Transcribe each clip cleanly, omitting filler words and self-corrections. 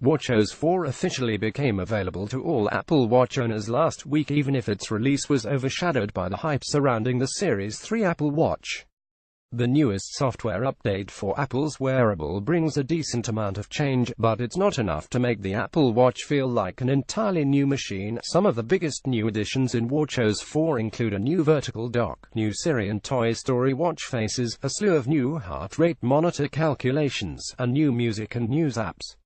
watchos 4 officially became available to all Apple Watch owners last week, even if its release was overshadowed by the hype surrounding the Series 3 Apple Watch. The newest software update for Apple's wearable brings a decent amount of change, but it's not enough to make the Apple Watch feel like an entirely new machine. Some of the biggest new additions in watchos 4 include a new vertical dock, new Siri and Toy Story watch faces, a slew of new heart rate monitor calculations, and new music and news apps.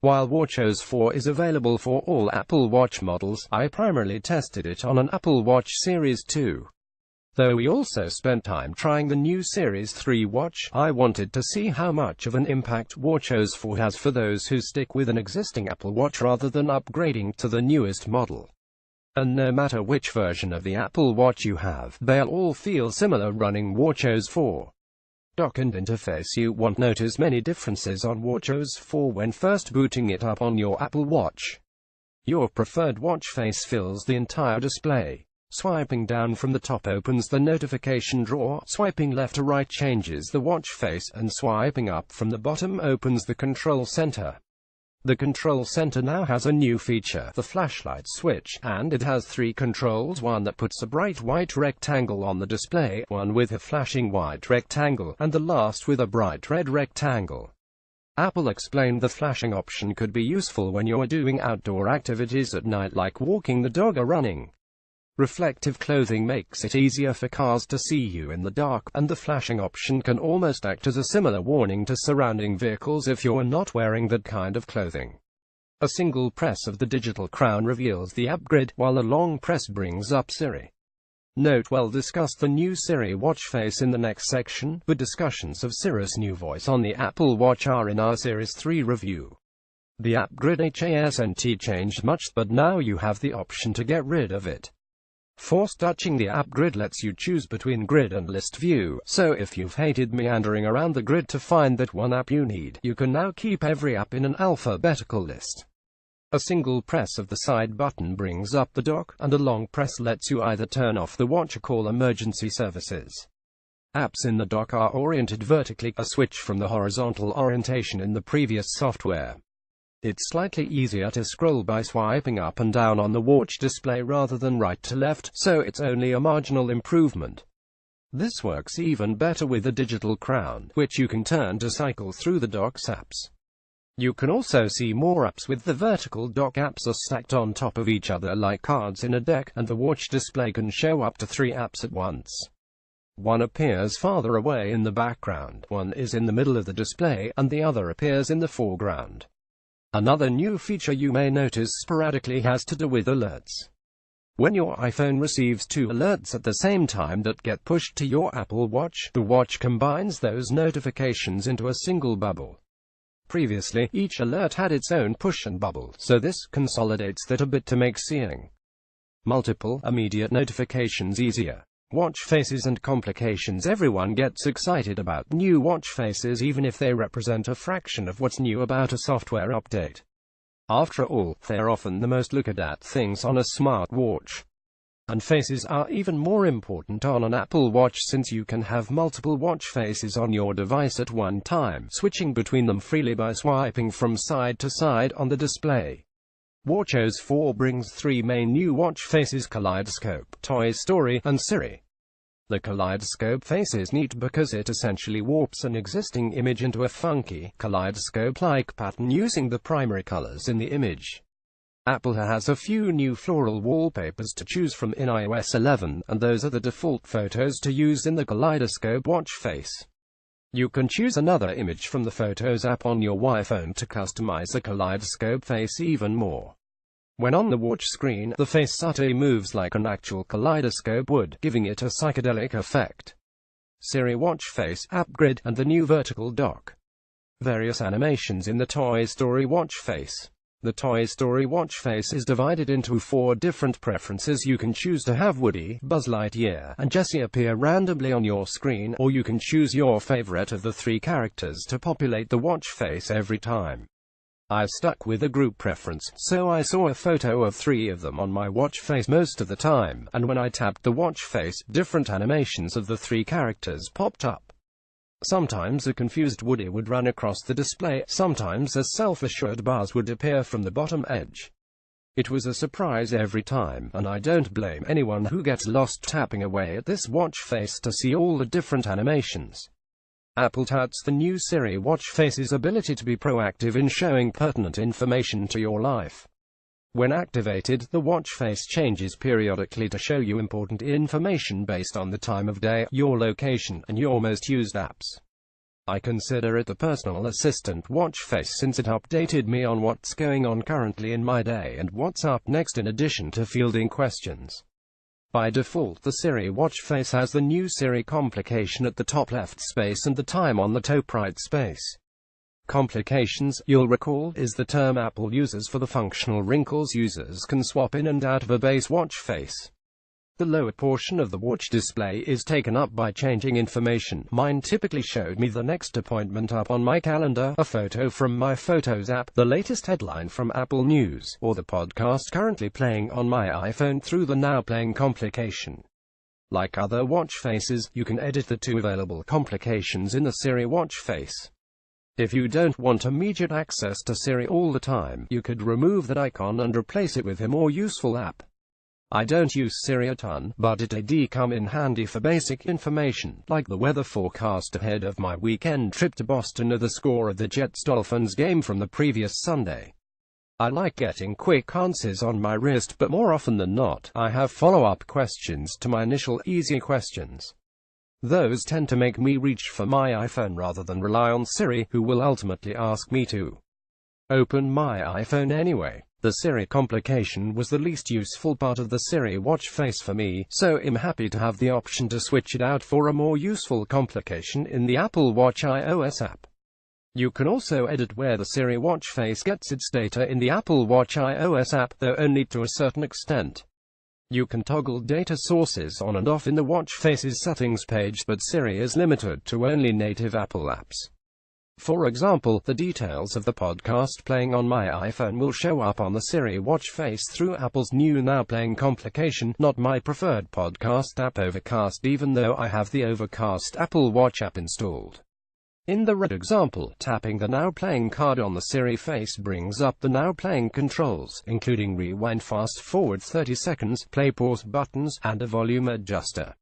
While watchos 4 is available for all Apple Watch models, I primarily tested it on an Apple Watch Series 2. Though we also spent time trying the new Series 3 watch, I wanted to see how much of an impact watchos 4 has for those who stick with an existing Apple Watch rather than upgrading to the newest model. And no matter which version of the Apple Watch you have, they'll all feel similar running watchos 4. Dock and interface. You won't notice many differences on watchos 4 when first booting it up on your Apple Watch. Your preferred watch face fills the entire display. Swiping down from the top opens the notification drawer, swiping left to right changes the watch face, and swiping up from the bottom opens the control center. The control center now has a new feature, the flashlight switch, and it has 3 controls: one that puts a bright white rectangle on the display, one with a flashing white rectangle, and the last with a bright red rectangle. Apple explained the flashing option could be useful when you're doing outdoor activities at night like walking the dog or running. Reflective clothing makes it easier for cars to see you in the dark, and the flashing option can almost act as a similar warning to surrounding vehicles if you're not wearing that kind of clothing. A single press of the digital crown reveals the app grid, while a long press brings up Siri. Note: we'll discuss the new Siri watch face in the next section, but discussions of Siri's new voice on the Apple Watch are in our Series 3 review. The app grid hasn't changed much, but now you have the option to get rid of it. Force touching the app grid lets you choose between grid and list view, so if you've hated meandering around the grid to find that one app you need, you can now keep every app in an alphabetical list. A single press of the side button brings up the dock, and a long press lets you either turn off the watch or call emergency services. Apps in the dock are oriented vertically, a switch from the horizontal orientation in the previous software. It's slightly easier to scroll by swiping up and down on the watch display rather than right to left, so it's only a marginal improvement. This works even better with the digital crown, which you can turn to cycle through the dock's apps. You can also see more apps with the vertical dock. Apps are stacked on top of each other like cards in a deck, and the watch display can show up to 3 apps at once. One appears farther away in the background, one is in the middle of the display, and the other appears in the foreground. Another new feature you may notice sporadically has to do with alerts. When your iPhone receives 2 alerts at the same time that get pushed to your Apple Watch, the watch combines those notifications into a single bubble. Previously, each alert had its own push and bubble, so this consolidates that a bit to make seeing multiple, immediate notifications easier. Watch faces and complications. Everyone gets excited about new watch faces even if they represent a fraction of what's new about a software update. After all, they're often the most looked at things on a smart watch. And faces are even more important on an Apple Watch since you can have multiple watch faces on your device at one time, switching between them freely by swiping from side to side on the display. watchos 4 brings 3 main new watch faces: Kaleidoscope, Toy Story, and Siri. The Kaleidoscope face is neat because it essentially warps an existing image into a funky, kaleidoscope-like pattern using the primary colors in the image. Apple has a few new floral wallpapers to choose from in iOS 11, and those are the default photos to use in the Kaleidoscope watch face. You can choose another image from the Photos app on your iPhone to customize the Kaleidoscope face even more. When on the watch screen, the face subtly moves like an actual kaleidoscope would, giving it a psychedelic effect. Siri watch face, app grid, and the new vertical dock. Various animations in the Toy Story watch face. The Toy Story watch face is divided into 4 different preferences. You can choose to have Woody, Buzz Lightyear, and Jessie appear randomly on your screen, or you can choose your favorite of the 3 characters to populate the watch face every time. I've stuck with a group preference, so I saw a photo of 3 of them on my watch face most of the time, and when I tapped the watch face, different animations of the 3 characters popped up. Sometimes a confused Woody would run across the display, sometimes a self-assured buzz would appear from the bottom edge. It was a surprise every time, and I don't blame anyone who gets lost tapping away at this watch face to see all the different animations. Apple touts the new Siri watch face's ability to be proactive in showing pertinent information to your life. When activated, the watch face changes periodically to show you important information based on the time of day, your location, and your most used apps. I consider it the personal assistant watch face since it updated me on what's going on currently in my day and what's up next in addition to fielding questions. By default, the Siri watch face has the new Siri complication at the top left space and the time on the top right space. Complications, you'll recall, is the term Apple uses for the functional wrinkles users can swap in and out of a base watch face. The lower portion of the watch display is taken up by changing information. Mine typically showed me the next appointment up on my calendar, a photo from my Photos app, the latest headline from Apple News, or the podcast currently playing on my iPhone through the Now Playing complication. Like other watch faces, you can edit the two available complications in the Siri watch face. If you don't want immediate access to Siri all the time, you could remove that icon and replace it with a more useful app. I don't use Siri a ton, but it did come in handy for basic information, like the weather forecast ahead of my weekend trip to Boston or the score of the Jets-Dolphins game from the previous Sunday. I like getting quick answers on my wrist, but more often than not, I have follow-up questions to my initial easy questions. Those tend to make me reach for my iPhone rather than rely on Siri, who will ultimately ask me to open my iPhone anyway. The Siri complication was the least useful part of the Siri watch face for me, so I'm happy to have the option to switch it out for a more useful complication in the Apple Watch iOS app. You can also edit where the Siri watch face gets its data in the Apple Watch iOS app, though only to a certain extent. You can toggle data sources on and off in the watch face's settings page, but Siri is limited to only native Apple apps. For example, the details of the podcast playing on my iPhone will show up on the Siri watch face through Apple's new Now Playing complication, not my preferred podcast app Overcast, even though I have the Overcast Apple Watch app installed. In the red example, tapping the Now Playing card on the Siri face brings up the Now Playing controls, including rewind, fast forward 30 seconds, play pause buttons, and a volume adjuster.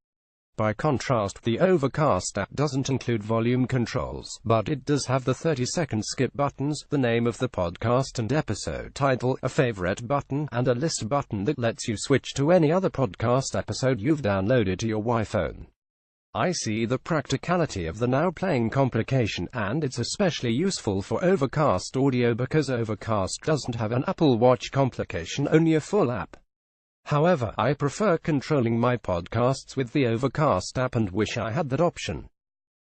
By contrast, the Overcast app doesn't include volume controls, but it does have the 30-second skip buttons, the name of the podcast and episode title, a favorite button, and a list button that lets you switch to any other podcast episode you've downloaded to your iPhone. I see the practicality of the Now Playing complication, and it's especially useful for Overcast audio because Overcast doesn't have an Apple Watch complication, only a full app. However, I prefer controlling my podcasts with the Overcast app and wish I had that option.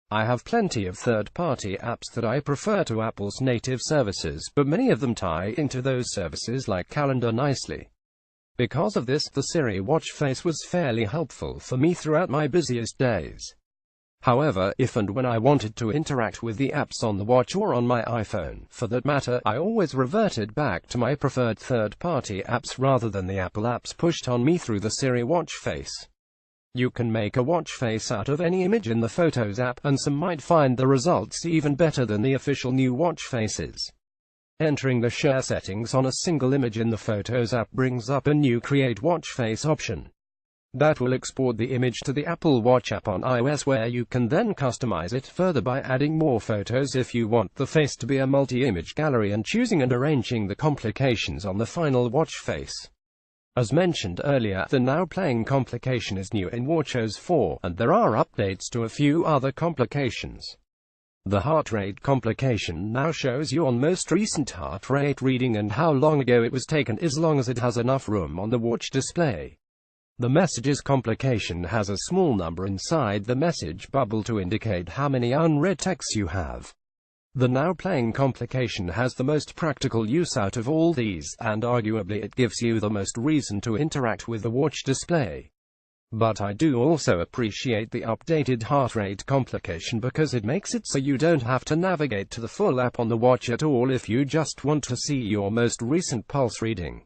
I have plenty of third-party apps that I prefer to Apple's native services, but many of them tie into those services like Calendar nicely. Because of this, the Siri watch face was fairly helpful for me throughout my busiest days. However, if and when I wanted to interact with the apps on the watch or on my iPhone, for that matter, I always reverted back to my preferred third-party apps rather than the Apple apps pushed on me through the Siri watch face. You can make a watch face out of any image in the Photos app, and some might find the results even better than the official new watch faces. Entering the share settings on a single image in the Photos app brings up a new Create Watch Face option. That will export the image to the Apple Watch app on iOS, where you can then customize it further by adding more photos if you want the face to be a multi-image gallery and choosing and arranging the complications on the final watch face. As mentioned earlier, the Now Playing complication is new in watchos 4, and there are updates to a few other complications. The heart rate complication now shows your most recent heart rate reading and how long ago it was taken, as long as it has enough room on the watch display. The messages complication has a small number inside the message bubble to indicate how many unread texts you have. The Now Playing complication has the most practical use out of all these, and arguably it gives you the most reason to interact with the watch display. But I do also appreciate the updated heart rate complication because it makes it so you don't have to navigate to the full app on the watch at all if you just want to see your most recent pulse reading.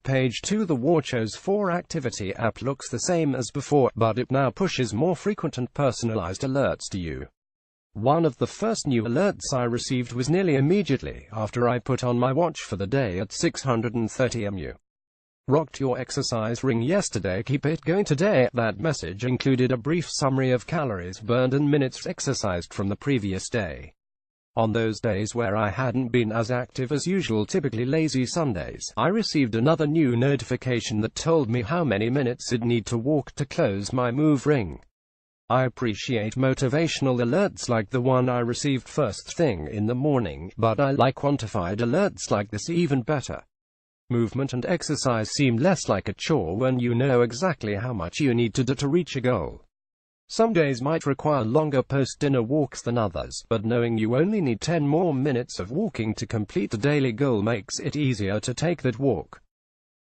Page 2. The watchos 4 activity app looks the same as before, but it now pushes more frequent and personalized alerts to you. One of the first new alerts I received was nearly immediately after I put on my watch for the day at 6:30 mu. Rocked your exercise ring yesterday, keep it going today. That message included a brief summary of calories burned and minutes exercised from the previous day. On those days where I hadn't been as active as usual, typically lazy Sundays, I received another new notification that told me how many minutes I'd need to walk to close my move ring. I appreciate motivational alerts like the one I received first thing in the morning, but I like quantified alerts like this even better. Movement and exercise seem less like a chore when you know exactly how much you need to do to reach a goal. Some days might require longer post-dinner walks than others, but knowing you only need 10 more minutes of walking to complete the daily goal makes it easier to take that walk.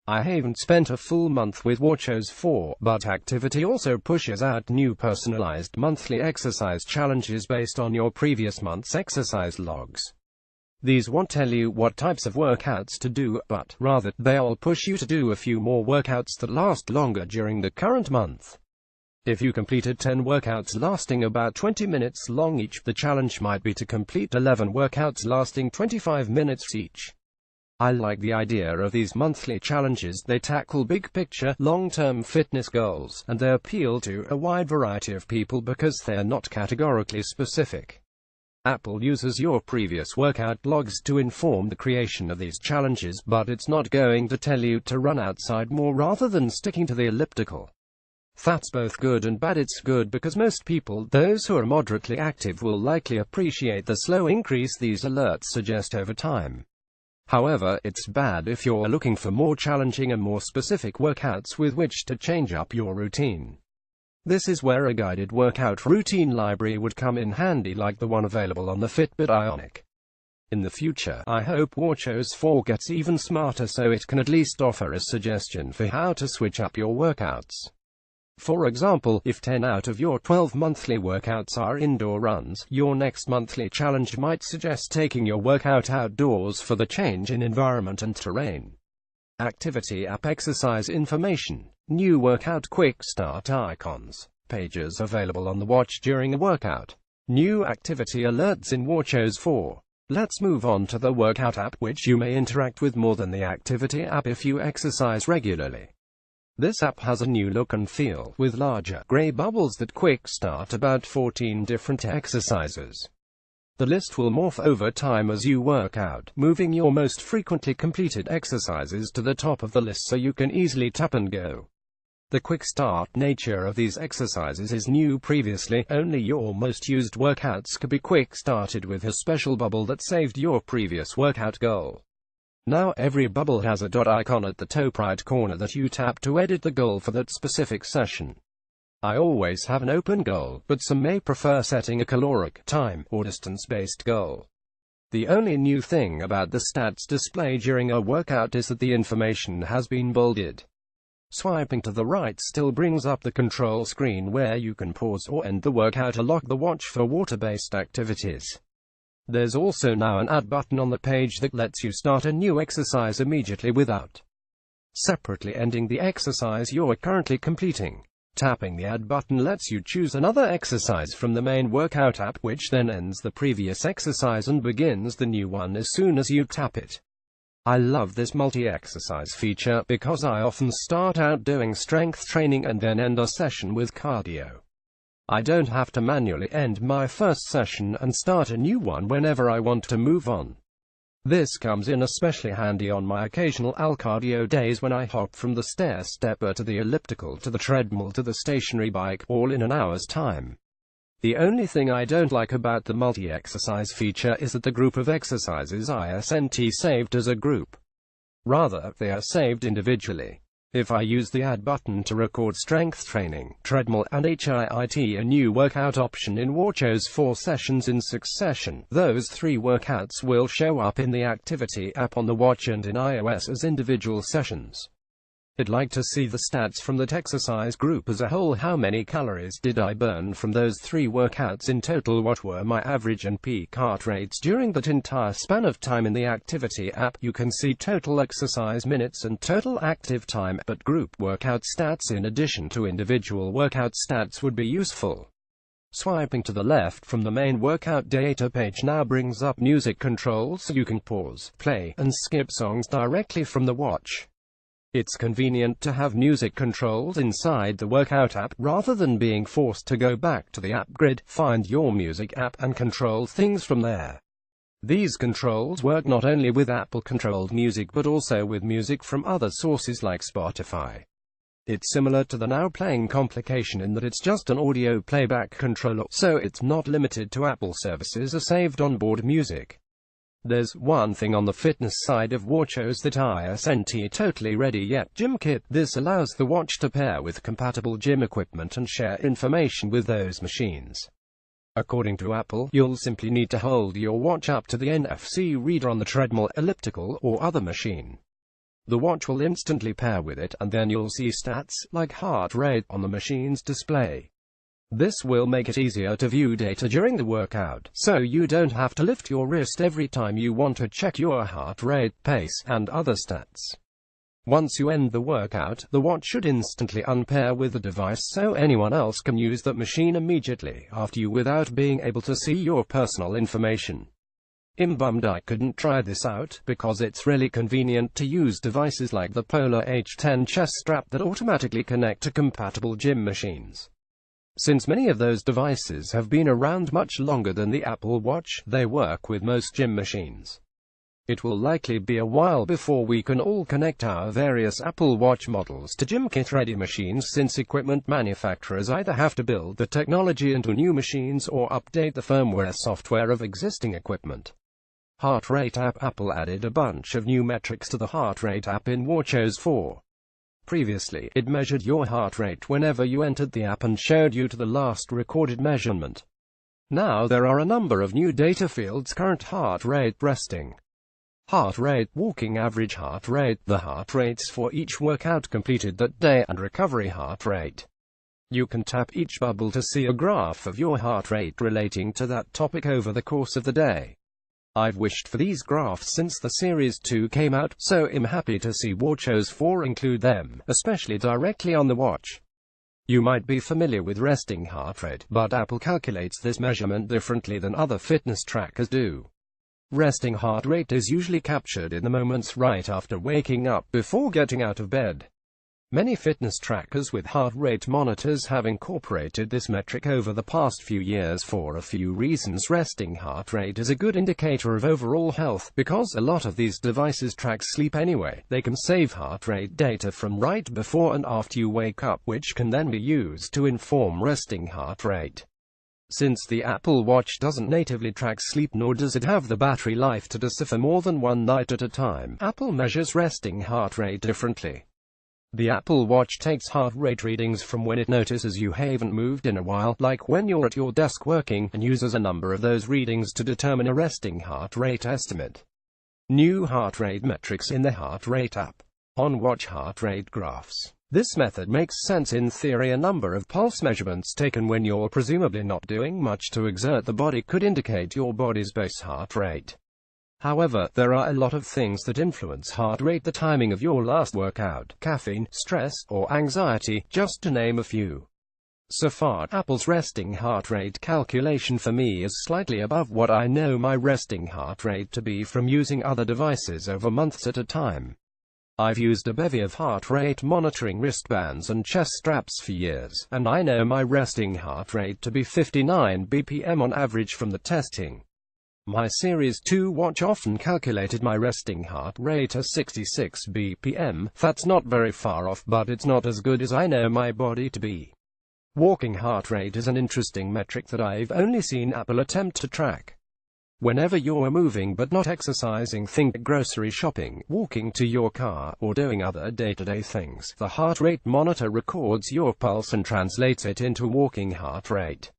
I haven't spent a full month with watchos 4, but Activity also pushes out new personalized monthly exercise challenges based on your previous month's exercise logs. These won't tell you what types of workouts to do, but rather, they'll push you to do a few more workouts that last longer during the current month. If you completed 10 workouts lasting about 20 minutes long each, the challenge might be to complete 11 workouts lasting 25 minutes each. I like the idea of these monthly challenges. They tackle big-picture, long-term fitness goals, and they appeal to a wide variety of people because they're not categorically specific. Apple uses your previous workout logs to inform the creation of these challenges, but it's not going to tell you to run outside more rather than sticking to the elliptical. That's both good and bad. It's good because most people, those who are moderately active, will likely appreciate the slow increase these alerts suggest over time. However, it's bad if you're looking for more challenging and more specific workouts with which to change up your routine. This is where a guided workout routine library would come in handy, like the one available on the Fitbit Ionic. In the future, I hope watchos 4 gets even smarter so it can at least offer a suggestion for how to switch up your workouts. For example, if 10 out of your 12 monthly workouts are indoor runs, your next monthly challenge might suggest taking your workout outdoors for the change in environment and terrain. Activity app exercise information. New workout quick start icons. Pages available on the watch during a workout. New activity alerts in watchos 4. Let's move on to the workout app, which you may interact with more than the activity app if you exercise regularly. This app has a new look and feel, with larger, gray bubbles that quick start about 14 different exercises. The list will morph over time as you work out, moving your most frequently completed exercises to the top of the list so you can easily tap and go. The quick start nature of these exercises is new. Previously, only your most used workouts could be quick started with a special bubble that saved your previous workout goal. Now every bubble has a dot icon at the top right corner that you tap to edit the goal for that specific session. I always have an open goal, but some may prefer setting a caloric, time, or distance-based goal. The only new thing about the stats display during a workout is that the information has been bolded. Swiping to the right still brings up the control screen where you can pause or end the workout or lock the watch for water-based activities. There's also now an add button on the page that lets you start a new exercise immediately without separately ending the exercise you're currently completing. Tapping the add button lets you choose another exercise from the main workout app, which then ends the previous exercise and begins the new one as soon as you tap it. I love this multi-exercise feature because I often start out doing strength training and then end a session with cardio. I don't have to manually end my first session and start a new one whenever I want to move on. This comes in especially handy on my occasional cardio days when I hop from the stair stepper to the elliptical to the treadmill to the stationary bike, all in an hour's time. The only thing I don't like about the multi-exercise feature is that the group of exercises isn't saved as a group. Rather, they are saved individually. If I use the add button to record strength training, treadmill, and HIIT, a new workout option in watchos 4 sessions in succession, those 3 workouts will show up in the activity app on the watch and in iOS as individual sessions. I'd like to see the stats from that exercise group as a whole. How many calories did I burn from those 3 workouts in total? What were my average and peak heart rates during that entire span of time? In the activity app, you can see total exercise minutes and total active time, but group workout stats in addition to individual workout stats would be useful. Swiping to the left from the main workout data page now brings up music controls so you can pause, play, and skip songs directly from the watch. It's convenient to have music controls inside the workout app, rather than being forced to go back to the app grid, find your music app, and control things from there. These controls work not only with Apple-controlled music but also with music from other sources like Spotify. It's similar to the Now Playing complication in that it's just an audio playback controller, so it's not limited to Apple services or saved onboard music. There's one thing on the fitness side of watchos that isn't totally ready yet: Gym Kit. This allows the watch to pair with compatible gym equipment and share information with those machines. According to Apple, you'll simply need to hold your watch up to the NFC reader on the treadmill, elliptical, or other machine. The watch will instantly pair with it, and then you'll see stats, like heart rate, on the machine's display. This will make it easier to view data during the workout, so you don't have to lift your wrist every time you want to check your heart rate, pace, and other stats. Once you end the workout, the watch should instantly unpair with the device so anyone else can use that machine immediately after you without being able to see your personal information. I'm bummed I couldn't try this out, because it's really convenient to use devices like the Polar H10 chest strap that automatically connect to compatible gym machines. Since many of those devices have been around much longer than the Apple Watch, they work with most gym machines. It will likely be a while before we can all connect our various Apple Watch models to Gym Kit-ready machines, since equipment manufacturers either have to build the technology into new machines or update the firmware software of existing equipment. Heart Rate app. Apple added a bunch of new metrics to the Heart Rate app in watchos 4. Previously, it measured your heart rate whenever you entered the app and showed you to the last recorded measurement. Now there are a number of new data fields: current heart rate, resting heart rate, walking average heart rate, the heart rates for each workout completed that day, and recovery heart rate. You can tap each bubble to see a graph of your heart rate relating to that topic over the course of the day. I've wished for these graphs since the Series 2 came out, so I'm happy to see watchos 4 include them, especially directly on the watch. You might be familiar with resting heart rate, but Apple calculates this measurement differently than other fitness trackers do. Resting heart rate is usually captured in the moments right after waking up, before getting out of bed. Many fitness trackers with heart rate monitors have incorporated this metric over the past few years for a few reasons. Resting heart rate is a good indicator of overall health, because a lot of these devices track sleep anyway. They can save heart rate data from right before and after you wake up, which can then be used to inform resting heart rate. Since the Apple Watch doesn't natively track sleep, nor does it have the battery life to decipher more than one night at a time, Apple measures resting heart rate differently. The Apple Watch takes heart rate readings from when it notices you haven't moved in a while, like when you're at your desk working, and uses a number of those readings to determine a resting heart rate estimate. New heart rate metrics in the Heart Rate app. On watch heart rate graphs. This method makes sense in theory. A number of pulse measurements taken when you're presumably not doing much to exert the body could indicate your body's base heart rate. However, there are a lot of things that influence heart rate: the timing of your last workout, caffeine, stress, or anxiety, just to name a few. So far, Apple's resting heart rate calculation for me is slightly above what I know my resting heart rate to be from using other devices over months at a time. I've used a bevy of heart rate monitoring wristbands and chest straps for years, and I know my resting heart rate to be 59 BPM on average from the testing. My Series 2 watch often calculated my resting heart rate as 66 BPM. That's not very far off, but it's not as good as I know my body to be. Walking heart rate is an interesting metric that I've only seen Apple attempt to track. Whenever you're moving but not exercising, think grocery shopping, walking to your car, or doing other day-to-day things, the heart rate monitor records your pulse and translates it into walking heart rate.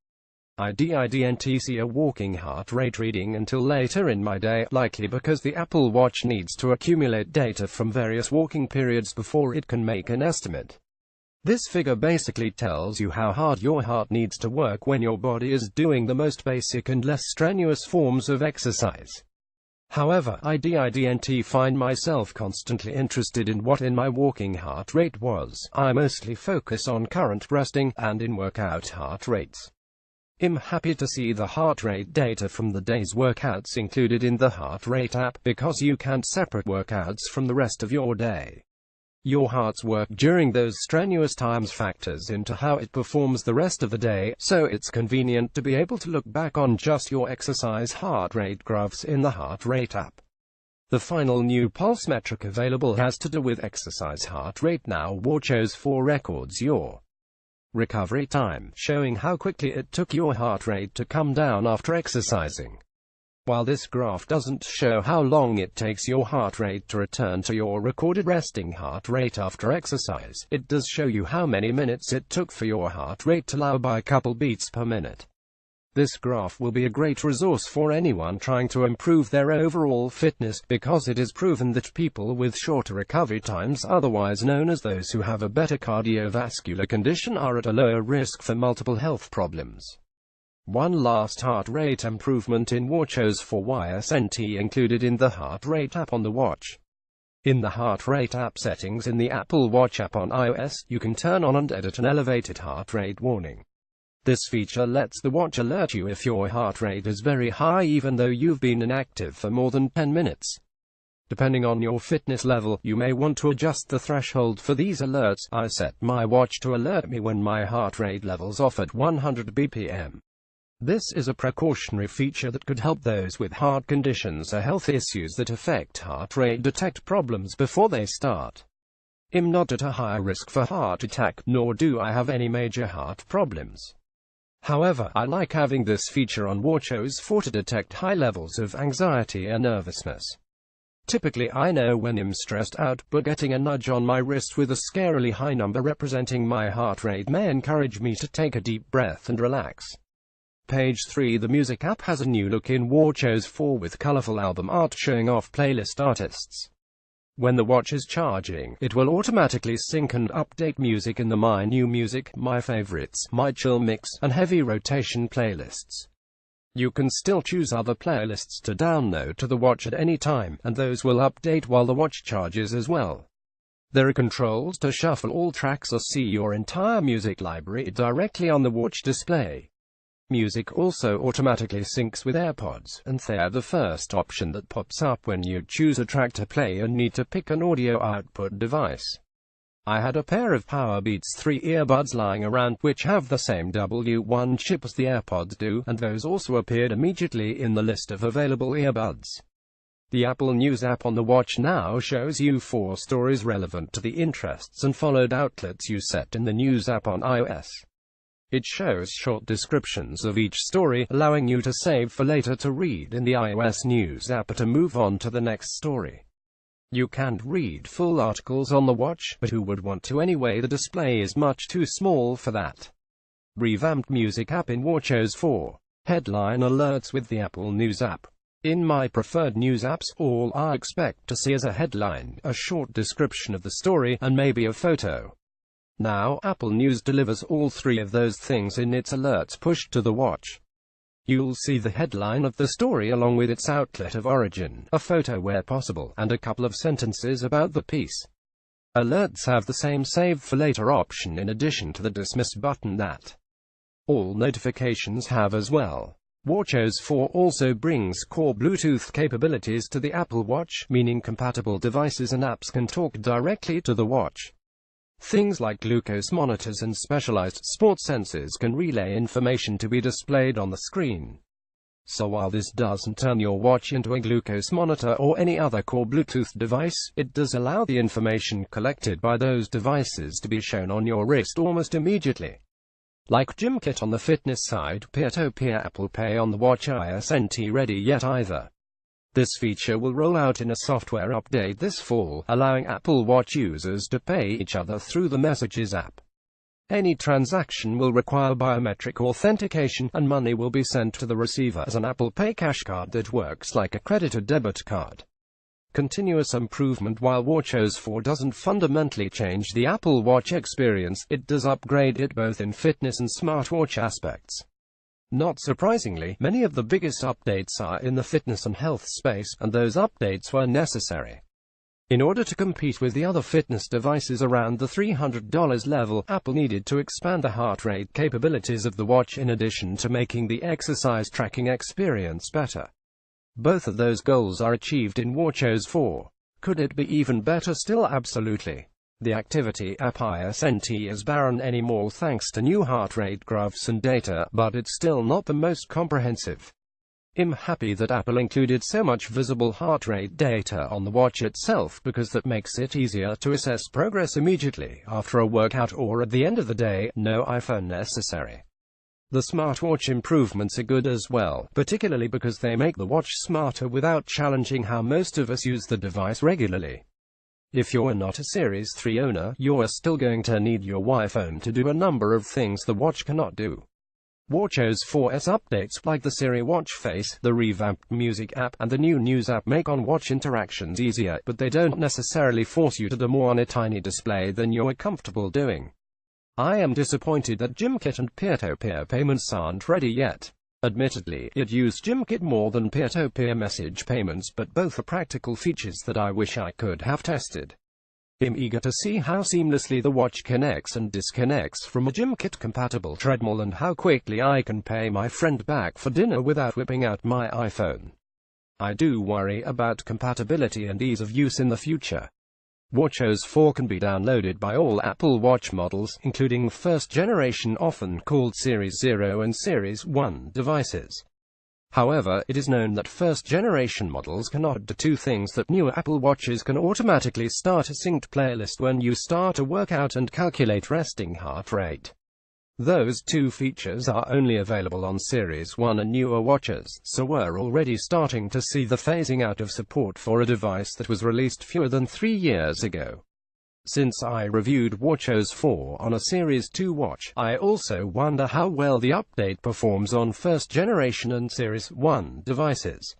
I didn't see a walking heart rate reading until later in my day, likely because the Apple Watch needs to accumulate data from various walking periods before it can make an estimate. This figure basically tells you how hard your heart needs to work when your body is doing the most basic and less strenuous forms of exercise. However, I didn't find myself constantly interested in what in my walking heart rate was. I mostly focus on current resting and in-workout heart rates. I'm happy to see the heart rate data from the day's workouts included in the heart rate app, because you can't separate workouts from the rest of your day. Your heart's work during those strenuous times factors into how it performs the rest of the day, so it's convenient to be able to look back on just your exercise heart rate graphs in the heart rate app. The final new pulse metric available has to do with exercise heart rate. Now watchos 4 records your recovery time, showing how quickly it took your heart rate to come down after exercising. While this graph doesn't show how long it takes your heart rate to return to your recorded resting heart rate after exercise, it does show you how many minutes it took for your heart rate to lower by a couple beats per minute. This graph will be a great resource for anyone trying to improve their overall fitness, because it is proven that people with shorter recovery times, otherwise known as those who have a better cardiovascular condition, are at a lower risk for multiple health problems. One last heart rate improvement in watchos for YSNT included in the heart rate app on the watch. In the heart rate app settings in the Apple Watch app on iOS, you can turn on and edit an elevated heart rate warning. This feature lets the watch alert you if your heart rate is very high even though you've been inactive for more than 10 minutes. Depending on your fitness level, you may want to adjust the threshold for these alerts. I set my watch to alert me when my heart rate levels off at 100 BPM. This is a precautionary feature that could help those with heart conditions or health issues that affect heart rate detect problems before they start. I'm not at a high risk for heart attack, nor do I have any major heart problems. However, I like having this feature on watchos 4 to detect high levels of anxiety and nervousness. Typically I know when I'm stressed out, but getting a nudge on my wrist with a scarily high number representing my heart rate may encourage me to take a deep breath and relax. Page 3. The music app has a new look in watchos 4 with colorful album art showing off playlist artists. When the watch is charging, it will automatically sync and update music in the My New Music, My Favorites, My Chill Mix, and Heavy Rotation playlists. You can still choose other playlists to download to the watch at any time, and those will update while the watch charges as well. There are controls to shuffle all tracks or see your entire music library directly on the watch display. Music also automatically syncs with AirPods, and they're the first option that pops up when you choose a track to play and need to pick an audio output device. I had a pair of Powerbeats 3 earbuds lying around, which have the same W1 chip as the AirPods do, and those also appeared immediately in the list of available earbuds. The Apple News app on the watch now shows you 4 stories relevant to the interests and followed outlets you set in the News app on iOS. It shows short descriptions of each story, allowing you to save for later to read in the iOS News app or to move on to the next story. You can't read full articles on the watch, but who would want to anyway? The display is much too small for that. Revamped music app in watchos 4. Headline alerts with the Apple News app. In my preferred news apps, all I expect to see is a headline, a short description of the story, and maybe a photo. Now, Apple News delivers all 3 of those things in its alerts pushed to the watch. You'll see the headline of the story along with its outlet of origin, a photo where possible, and a couple of sentences about the piece. Alerts have the same save for later option in addition to the dismiss button that all notifications have as well. watchos 4 also brings core Bluetooth capabilities to the Apple Watch, meaning compatible devices and apps can talk directly to the watch. Things like glucose monitors and specialized sports sensors can relay information to be displayed on the screen. So while this doesn't turn your watch into a glucose monitor or any other core Bluetooth device, it does allow the information collected by those devices to be shown on your wrist almost immediately. Like GymKit on the fitness side, peer-to-peer Apple Pay on the watch isn't ready yet either. This feature will roll out in a software update this fall, allowing Apple Watch users to pay each other through the Messages app. Any transaction will require biometric authentication, and money will be sent to the receiver as an Apple Pay cash card that works like a credit or debit card. Continuous improvement. While watchos 4 doesn't fundamentally change the Apple Watch experience, it does upgrade it both in fitness and smartwatch aspects. Not surprisingly, many of the biggest updates are in the fitness and health space, and those updates were necessary. In order to compete with the other fitness devices around the $300 level, Apple needed to expand the heart rate capabilities of the watch in addition to making the exercise tracking experience better. Both of those goals are achieved in watchos 4. Could it be even better still? Absolutely. The activity app isn't as barren anymore thanks to new heart rate graphs and data, but it's still not the most comprehensive. I'm happy that Apple included so much visible heart rate data on the watch itself, because that makes it easier to assess progress immediately after a workout or at the end of the day. No iPhone necessary. The smartwatch improvements are good as well, particularly because they make the watch smarter without challenging how most of us use the device regularly. If you're not a Series 3 owner, you're still going to need your iPhone to do a number of things the watch cannot do. watchos 4's updates like the Siri watch face, the revamped music app, and the new news app make on-watch interactions easier, but they don't necessarily force you to do more on a tiny display than you're comfortable doing. I am disappointed that GymKit and peer-to-peer payments aren't ready yet. Admittedly, it used GymKit more than peer-to-peer message payments, but both are practical features that I wish I could have tested. I'm eager to see how seamlessly the watch connects and disconnects from a GymKit-compatible treadmill and how quickly I can pay my friend back for dinner without whipping out my iPhone. I do worry about compatibility and ease of use in the future. watchos 4 can be downloaded by all Apple Watch models, including first-generation, often called Series 0 and Series 1 devices. However, it is known that first-generation models cannot do two things that newer Apple Watches can: automatically start a synced playlist when you start a workout and calculate resting heart rate. Those two features are only available on Series 1 and newer watches, so we're already starting to see the phasing out of support for a device that was released fewer than 3 years ago. Since I reviewed watchos 4 on a Series 2 watch, I also wonder how well the update performs on first-generation and Series 1 devices.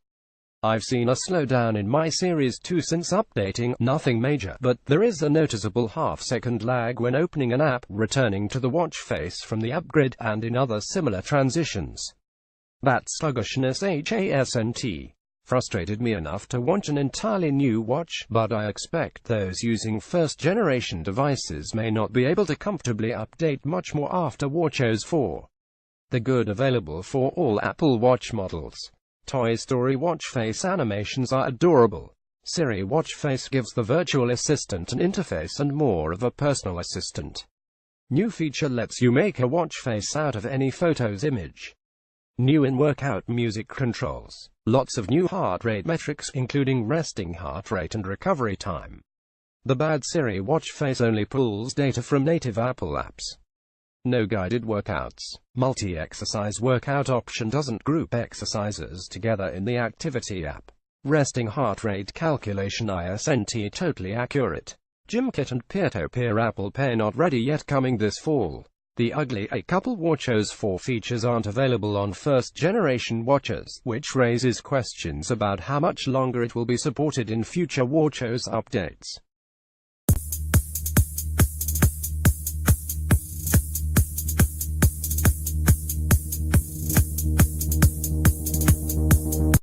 I've seen a slowdown in my Series 2 since updating, nothing major, but there is a noticeable half-second lag when opening an app, returning to the watch face from the app grid, and in other similar transitions. That sluggishness hasn't frustrated me enough to want an entirely new watch, but I expect those using first-generation devices may not be able to comfortably update much more after watchos 4. The good available for all Apple Watch models. Toy Story watch face animations are adorable. Siri watch face gives the virtual assistant an interface and more of a personal assistant. New feature lets you make a watch face out of any photo's image. New in-workout music controls. Lots of new heart rate metrics, including resting heart rate and recovery time. The bad Siri watch face only pulls data from native Apple apps. No guided workouts. Multi-exercise workout option doesn't group exercises together in the activity app. Resting heart rate calculation isn't totally accurate. GymKit and peer-to-peer Apple Pay not ready yet, coming this fall. The ugly couple watchos 4 features aren't available on first-generation watches, which raises questions about how much longer it will be supported in future watchos updates.